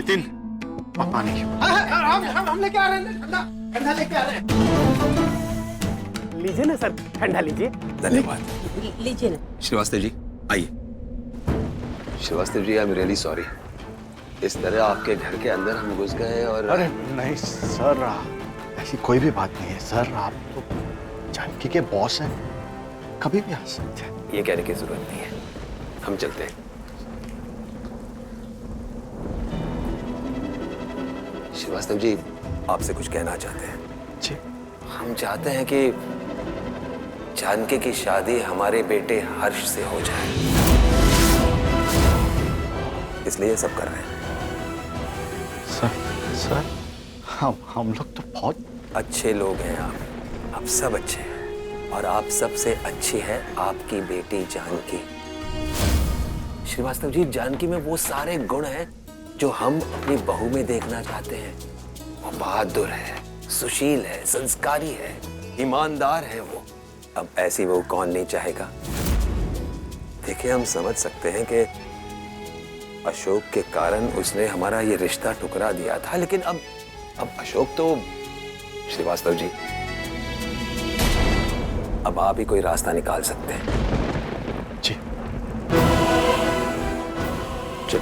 नितिन, पानी क्यों? हम लेके आ रहे हैं, ठंडा ठंडा लेके आ रहे हैं। लीजिए ना सर, ठंडा लीजिए। धन्यवाद। लीजिए ना। श्रीवास्तव जी आइए। Srivastava ji I am really sorry, इस तरह आपके घर के अंदर हम घुस गए और अरे नहीं सर, ऐसी कोई भी बात नहीं है सर। आप तो जानकी के बॉस हैं, कभी भी आ सकते हैं। ये कहने की जरूरत नहीं है, हम चलते हैं। श्रीवास्तव जी आपसे कुछ कहना चाहते हैं। जी। हम चाहते हैं कि जानकी की शादी हमारे बेटे हर्ष से हो जाए, इसलिए सब कर रहे हैं। सर हम लोग तो बहुत अच्छे लोग हैं आप सब अच्छे हैं, और आप सबसे अच्छी है आपकी बेटी जानकी। श्रीवास्तव जी जानकी में वो सारे गुण हैं जो हम अपनी बहू में देखना चाहते हैं। वो बहादुर है, सुशील है, संस्कारी है, ईमानदार है वो। अब ऐसी बहू कौन नहीं चाहेगा। देखिए हम समझ सकते हैं कि अशोक के कारण उसने हमारा ये रिश्ता ठुकरा दिया था, लेकिन अब अशोक तो श्रीवास्तव जी, अब आप ही कोई रास्ता निकाल सकते हैं। जी। चल।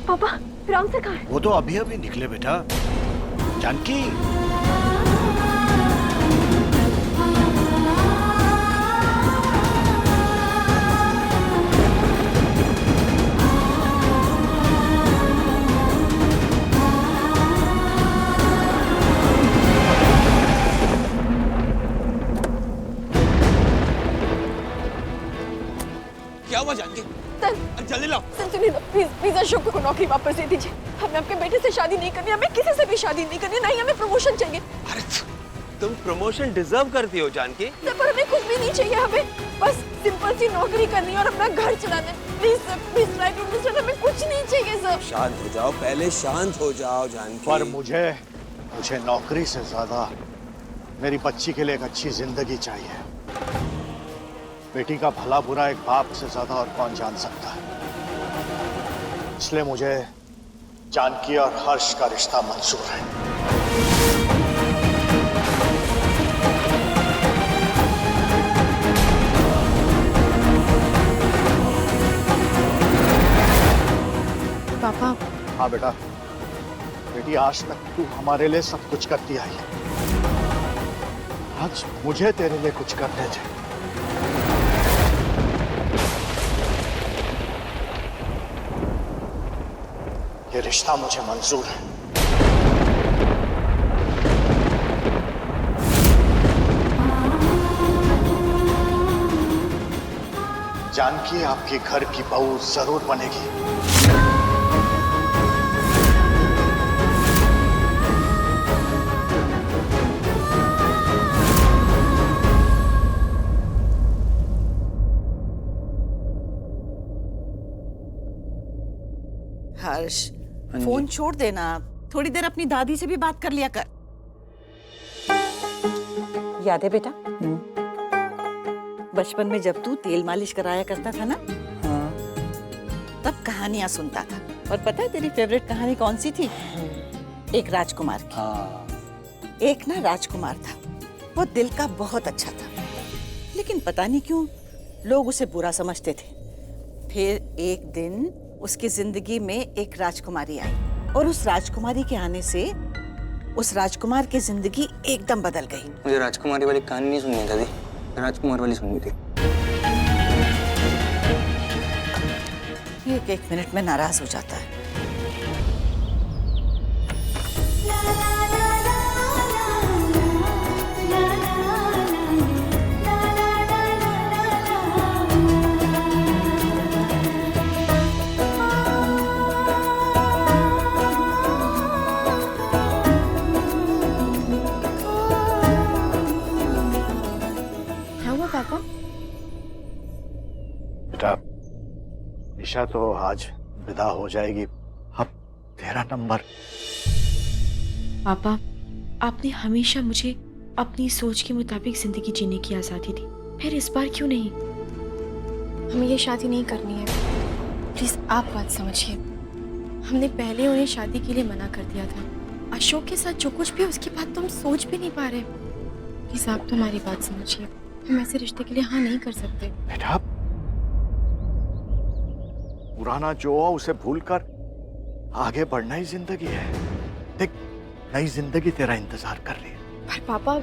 पापा राम से कहाँ है? वो तो अभी अभी निकले बेटा। जानकी, क्या हुआ जानकी? जल्दी लाओ। सुनिए प्लीज अशोक को नौकरी वापस दे दीजिए। हमें आपके बेटे से शादी नहीं करनी, हमें किसी से भी शादी नहीं करनी, नहीं हमें प्रमोशन चाहिए। अरे तुम प्रमोशन डिजर्व करती हो जानकी। पर हमें कुछ भी नहीं चाहिए, हमें बस सिंपल सी नौकरी करनी है और अपना घर चलाना है। Please sir, please try to understand, हमें कुछ नहीं चाहिए सर। शांत हो जाओ, पहले शांत हो जाओ जानकी। पर मुझे नौकरी से ज्यादा मेरी बच्ची के लिए एक अच्छी जिंदगी चाहिए। बेटी का भला बुरा एक बाप से ज्यादा और कौन जान सकता है। इसलिए मुझे जानकी और हर्ष का रिश्ता मंजूर है। पापा। हाँ बेटा, बेटी आज तक तू हमारे लिए सब कुछ करती आई है, आज मुझे तेरे लिए कुछ करने थे। ये रिश्ता मुझे मंजूर है। जानकी आपके घर की बहू जरूर बनेगी। हर्ष, फोन छोड़ देना, थोड़ी देर अपनी दादी से भी बात कर लिया कर। याद है बेटा, बचपन में जब तू तेल मालिश कराया करता था ना, तब कहानियां सुनता था। और पता है तेरी फेवरेट कहानी कौन सी थी? एक राजकुमार की। एक ना राजकुमार था, वो दिल का बहुत अच्छा था, लेकिन पता नहीं क्यों लोग उसे बुरा समझते थे। फिर एक दिन उसकी जिंदगी में एक राजकुमारी आई, और उस राजकुमारी के आने से उस राजकुमार की जिंदगी एकदम बदल गई। मुझे राजकुमारी वाली कहानी नहीं सुननी दादी, राजकुमार वाली सुननी थी। एक मिनट में नाराज हो जाता है। बेटा, निशा तो आज विदा हो जाएगी, अब तेरा नंबर पापा, आपने हमेशा मुझे अपनी सोच के मुताबिक जिंदगी जीने की आज़ादी दी, फिर इस बार क्यों नहीं? हमें ये शादी नहीं करनी है, प्लीज आप बात समझिए। हमने पहले उन्हें शादी के लिए मना कर दिया था। अशोक के साथ जो कुछ भी उसके बाद तो हम सोच भी नहीं पा रहे। प्लीज आप तो हमारी बात समझिए, हम ऐसे रिश्ते के लिए हाँ नहीं कर सकते। बेटा, पुराना जो हुआ उसे भूलकर आगे बढ़ना ही जिंदगी है। देख, नई जिंदगी तेरा इंतजार कर रही है। पर पापा,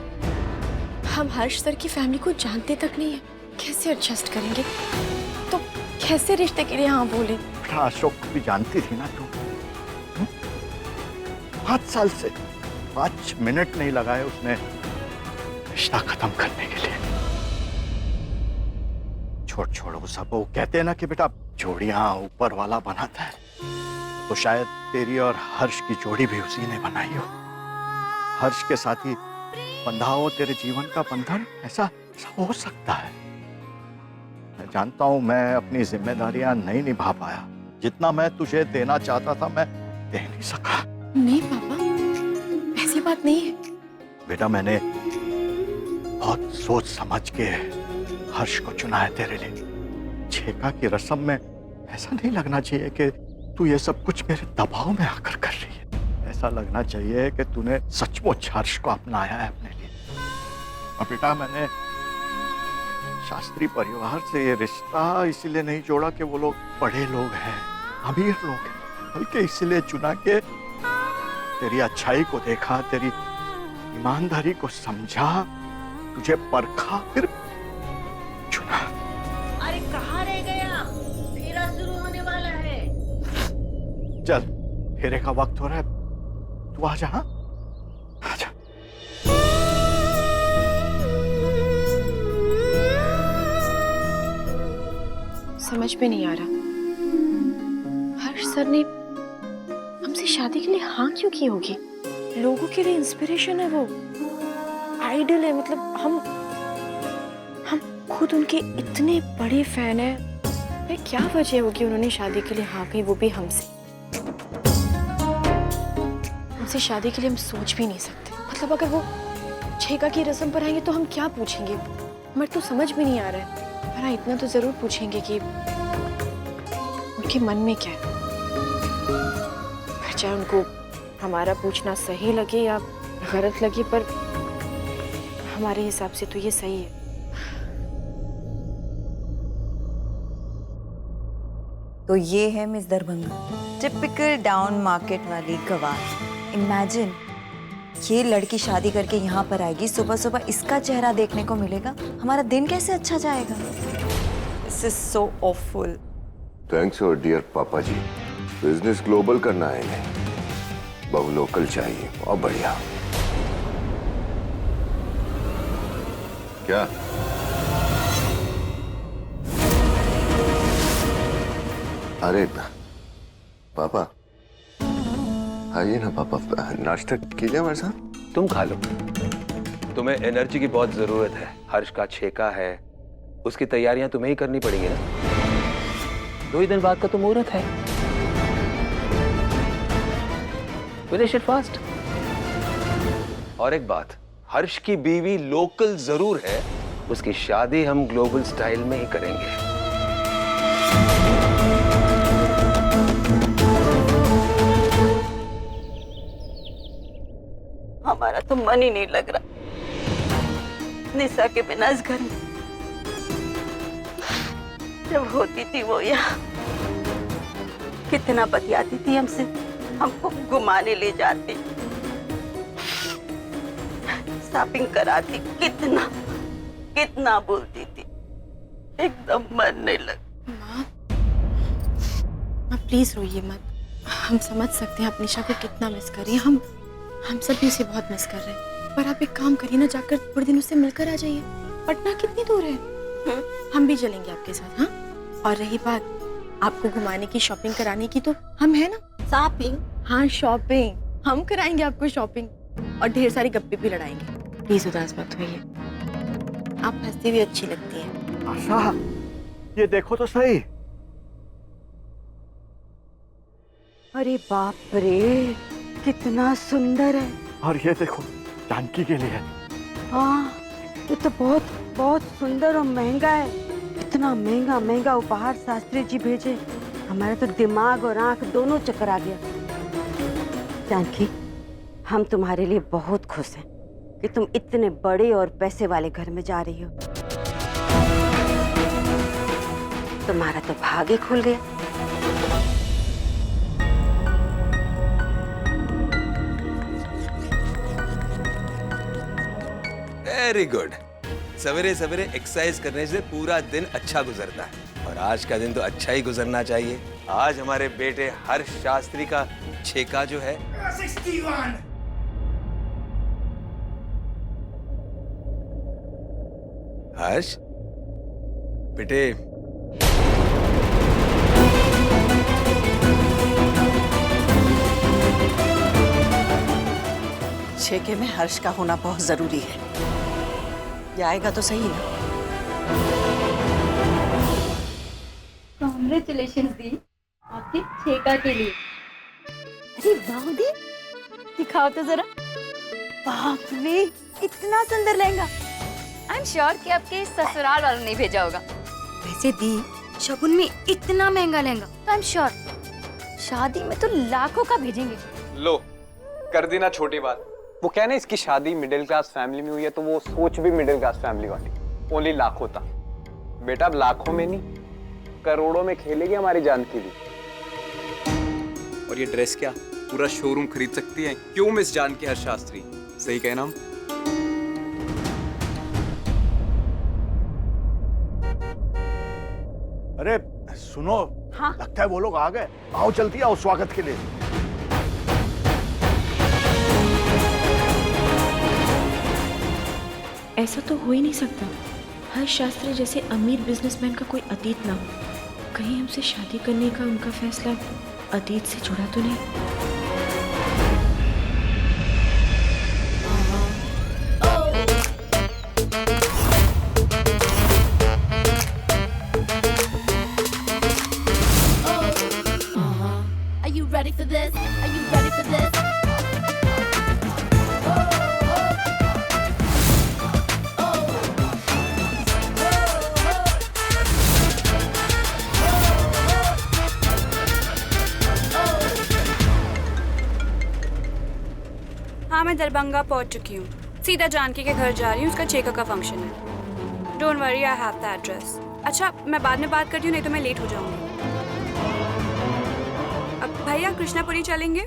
हम हर्ष सर की फैमिली को जानते तक नहीं है, कैसे एडजस्ट करेंगे? तो कैसे रिश्ते के लिए हाँ बोले? बेटा, अशोक को भी जानती थी ना तू। 5 साल से 5 मिनट नहीं लगाए उसने रिश्ता खत्म करने के लिए। छोड़ वो सब। वो कहते हैं ना कि बेटा, जोड़ियां ऊपर वाला बनाता है, तो शायद तेरी और हर्ष की जोड़ी भी उसी ने बनाई हो। हर्ष के साथ ही बंधा हो तेरे जीवन का बंधन, ऐसा हो सकता है। मैं जानता हूं मैं अपनी जिम्मेदारियां नहीं निभा पाया। जितना मैं तुझे देना चाहता था मैं दे नहीं सका। नहीं पापा, ऐसी बात नहीं है। बेटा, मैंने बहुत सोच समझ के हर्ष को चुना है तेरे लिए। छेका की रस्म में ऐसा नहीं लगना चाहिए कि तू ये सब कुछ मेरे दबाव में आकर कर रही है। ऐसा लगना चाहिए कि तूने सचमुच हर्ष को अपनाया है अपने लिए। और बेटा, मैंने शास्त्री परिवार से ये रिश्ता इसीलिए नहीं जोड़ा कि वो लोग बड़े लोग हैं, अमीर लोग हैं, बल्कि इसलिए चुना कि तेरी अच्छाई को देखा, तेरी ईमानदारी को समझा, तुझे परखा, फिर चुना। अरे कहाँ रह गया? फेरा शुरू होने वाला है। चल, फेरे का वक्त हो रहा है, तू आ जा। हाँ, आजा। समझ में नहीं आ रहा, हर्ष सर ने हमसे शादी के लिए हाँ क्यों की होगी? लोगों के लिए इंस्पिरेशन है वो, आइडल है। मतलब हम खुद उनके इतने बड़े फैन हैं। फिर क्या वजह होगी उन्होंने शादी के लिए हाँ कही, वो भी हमसे? उनसे शादी के लिए हम सोच भी नहीं सकते। मतलब अगर वो छेका की रस्म पर आएंगे तो हम क्या पूछेंगे? हमें तो समझ में नहीं आ रहा है। पर हाँ, इतना तो जरूर पूछेंगे कि उनके मन में क्या है। चाहे उनको हमारा पूछना सही लगे या गलत लगे, पर हमारे हिसाब से तो ये सही है। तो ये है miss Darbhanga, typical down market वाली गवार। इमेजिन, ये लड़की शादी करके यहाँ पर आएगी, सुबह सुबह इसका चेहरा देखने को मिलेगा, हमारा दिन कैसे अच्छा जाएगा? This is so awful. Thanks your dear papa जी। बिजनेस ग्लोबल करना है इन्हें, बहु लोकल चाहिए। बहुत बढ़िया। क्या अरे पापा, आइए ना पापा, नाश्ता कीजिए हमारे साथ। तुम खा लो, तुम्हें एनर्जी की बहुत जरूरत है। हर्ष का छेका है, उसकी तैयारियां तुम्हें ही करनी पड़ेंगी ना। 2 ही दिन बाद का तो मुहूर्त है। Finish it fast. और एक बात, हर्ष की बीवी लोकल जरूर है, उसकी शादी हम ग्लोबल स्टाइल में ही करेंगे। हमारा तो मन ही नहीं लग रहा निशा के बिना इस घर में। जब होती थी वो यहाँ, कितना बतियाती थी हमसे, हमको घुमाने ले जाती, शॉपिंग कराती, कितना कितना बोलती थी। एकदम मन नहीं लग। माँ प्लीज रोइए मत। हम समझ सकते हैं आप निशा को कितना मिस कर रही हैं। हम सब भी उसे बहुत मिस कर रहे हैं। पर आप एक काम करिए ना, जाकर थोड़े दिन उससे मिलकर आ जाइए। पटना कितनी दूर है? हम भी चलेंगे आपके साथ। हाँ, और रही बात आपको घुमाने की, शॉपिंग कराने की, तो हम है ना। शॉपिंग? हाँ शॉपिंग, हम कराएंगे आपको शॉपिंग, और ढेर सारी गप्पे भी लड़ाएंगे। प्लीज उदास मत होइए, आप हंसती हुई अच्छी लगती है। आशा, ये देखो तो सही। अरे बाप रे, कितना सुंदर है। और ये देखो जानकी के लिए। हाँ, ये तो बहुत बहुत सुंदर और महंगा है। इतना महंगा महंगा उपहार शास्त्री जी भेजे, हमारे तो दिमाग और आंख दोनों चक्कर आ गया। जानकी, हम तुम्हारे लिए बहुत खुश हैं कि तुम इतने बड़े और पैसे वाले घर में जा रही हो। तुम्हारा तो भाग्य खुल गया। Very good. सवेरे सवेरे एक्सरसाइज करने से पूरा दिन अच्छा गुजरता है और आज का दिन तो अच्छा ही गुजरना चाहिए। आज हमारे बेटे हर्ष शास्त्री का छेका जो है 61। हर्ष बेटे, छेके में हर्ष का होना बहुत जरूरी है। ये आएगा तो सही ना। कांग्रेचुलेशन दी, आपके छेका के लिए। अरे वाह दी, दिखाओ तो जरा। बाप रे, इतना सुंदर लहंगा। आई एम श्योर कि आपके ससुराल वालों ने भेजा होगा। वैसे दी, शगुन में इतना महंगा लहंगा तो आई एम श्योर शादी में तो लाखों का भेजेंगे। लो, कर दी ना छोटी बात। वो क्या ना, इसकी शादी मिडिल क्लास फैमिली में हुई है तो वो सोच भी मिडिल क्लास फैमिली वाली। ओनली लाखों था। बेटा अब लाखों में नहीं, करोड़ों में खेलेगी हमारी जानकी भी। और ये ड्रेस क्या पूरा शोरूम खरीद सकती है? क्यों मिस जानकी हर्ष शास्त्री? सही कहना हम। अरे सुनो, हाँ? लगता है वो लोग आ गए। आओ चलती आओ स्वागत के लिए। ऐसा तो हो ही नहीं सकता। हर्ष शास्त्री जैसे अमीर बिजनेसमैन का कोई अतीत ना हो। कहीं हमसे शादी करने का उनका फैसला अतीत से जुड़ा तो नहीं? Are you ready for this? Are you ready for this? हाँ, मैं दरभंगा पहुंच चुकी हूँ। सीधा जानकी के घर जा रही हूँ, उसका छेका का फंक्शन है। Don't worry, I have the address. अच्छा, मैं बाद में बात करती हूँ, नहीं तो मैं लेट हो जाऊंगी। अब भैया कृष्णापुरी चलेंगे?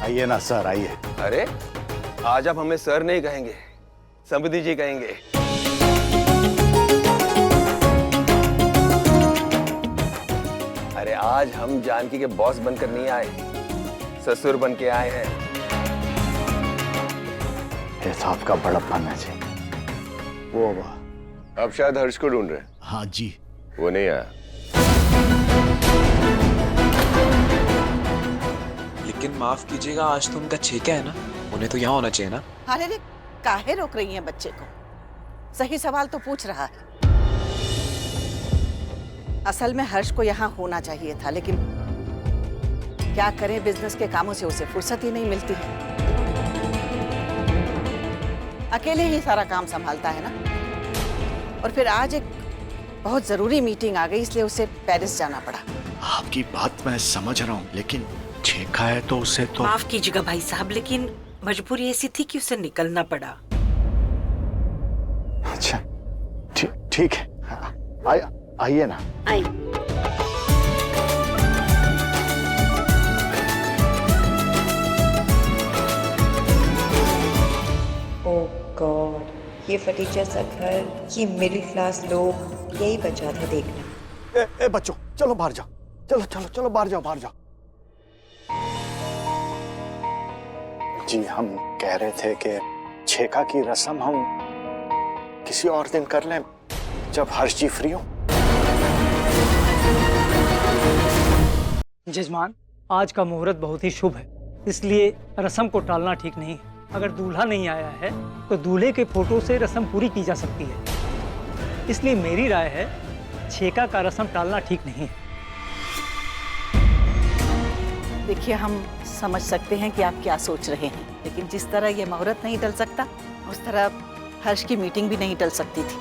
आइए ना सर, आइए। अरे आज आप हमें सर नहीं कहेंगे, समधी जी कहेंगे। अरे आज हम जानकी के बॉस बनकर नहीं आए, ससुर बन के आए हैं। ये साहब का बड़प्पन है जी। वो आप शायद हर्ष को ढूंढ रहे हैं। हाँ जी। वो नहीं आया। लेकिन माफ कीजिएगा, आज तो उनका छेका है ना, उन्हें तो यहाँ होना चाहिए ना। अरे रे, काहे रोक रही हैं बच्चे को? सही सवाल तो पूछ रहा है। असल में हर्ष को यहाँ होना चाहिए था, लेकिन क्या करें, बिजनेस के कामों से उसे फुर्सत ही नहीं मिलती है। अकेले ही सारा काम संभालता है ना। और फिर आज एक बहुत जरूरी मीटिंग आ गई, इसलिए उसे पेरिस जाना पड़ा। आपकी बात मैं समझ रहा हूँ, लेकिन छेका है तो उसे तो। माफ कीजिएगा भाई साहब, लेकिन मजबूरी ऐसी थी कि उसे निकलना पड़ा। अच्छा, ठीक है। आइए ना। आई। ओह गॉड, ये फटीचर सा घर, ये मिडिल क्लास लोग, यही बचा था देखना। ए बच्चों, चलो बाहर जाओ। चलो चलो चलो, बाहर जाओ, बाहर जाओ। जी, हम कह रहे थे कि छेका की रस्म हम किसी और दिन कर लें, जब हर्ष जी फ्री हो। जजमान, आज का मुहूर्त बहुत ही शुभ है, इसलिए रस्म को टालना ठीक नहीं है। अगर दूल्हा नहीं आया है तो दूल्हे के फोटो से रस्म पूरी की जा सकती है। इसलिए मेरी राय है छेका का रस्म टालना ठीक नहीं है। देखिए, हम समझ सकते हैं कि आप क्या सोच रहे हैं, लेकिन जिस तरह ये मुहूर्त नहीं टल सकता, उस तरह हर्ष की मीटिंग भी नहीं टल सकती थी।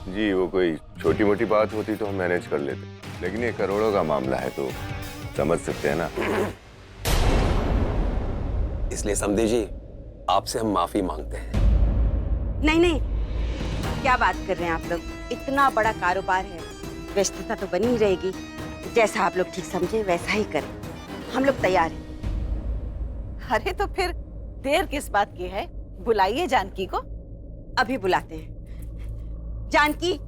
जी, वो कोई छोटी मोटी बात होती तो हम मैनेज कर लेते, लेकिन ये करोड़ों का मामला है तो समझ सकते हैं ना। इसलिए समझे जी, आपसे हम माफी मांगते हैं। नहीं नहीं, क्या बात कर रहे हैं आप लोग? इतना बड़ा कारोबार है, व्यस्तता तो बनी ही रहेगी। जैसा आप लोग ठीक समझे वैसा ही करें, हम लोग तैयार हैं। अरे तो फिर देर किस बात की है? बुलाइए जानकी को। अभी बुलाते हैं। जानकी,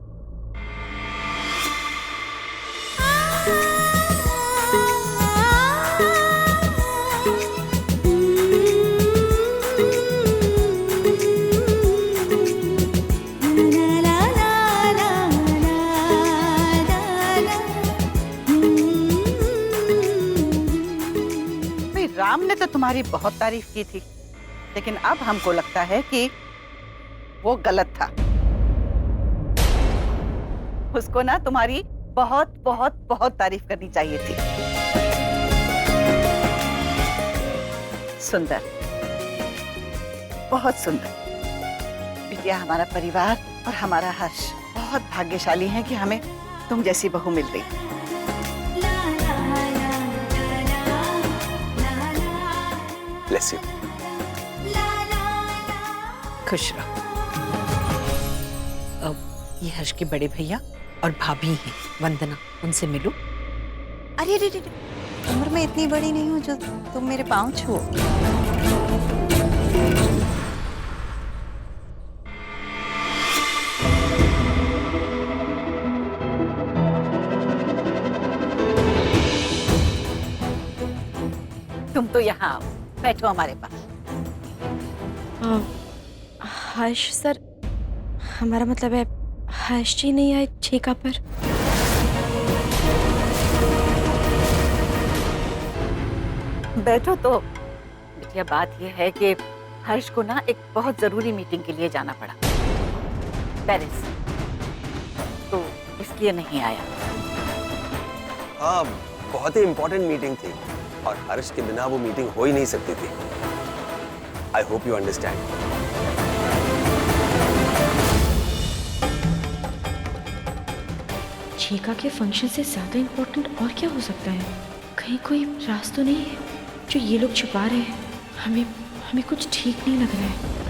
राम ने तो तुम्हारी बहुत तारीफ की थी, लेकिन अब हमको लगता है कि वो गलत था। उसको ना तुम्हारी बहुत बहुत बहुत तारीफ करनी चाहिए थी। सुंदर, बहुत सुंदर। बिटिया, हमारा परिवार और हमारा हर्ष बहुत भाग्यशाली है कि हमें तुम जैसी बहू मिल रही। Bless you. खुश रहो। अब ये हर्ष के बड़े भैया और भाभी हैं, वंदना, उनसे मिलो। अरे अरे अरे, उम्र में इतनी बड़ी नहीं हूँ जो तुम मेरे पाँव छुओ। तुम तो यहाँ आओ, बैठो हमारे पास। हर्ष सर, हमारा मतलब है हर्ष जी नहीं आए छेका पर। बैठो तो। बिटिया, बात यह है कि हर्ष को ना एक बहुत जरूरी मीटिंग के लिए जाना पड़ा पेरिस, तो इसलिए नहीं आया। हाँ, बहुत ही इंपॉर्टेंट मीटिंग थी और हर्ष के बिना वो मीटिंग हो ही नहीं सकती थी। I hope you understand. छेका के फंक्शन से ज्यादा इम्पोर्टेंट और क्या हो सकता है? कहीं कोई राज तो नहीं है जो ये लोग छुपा रहे हैं? हमें कुछ ठीक नहीं लग रहा है।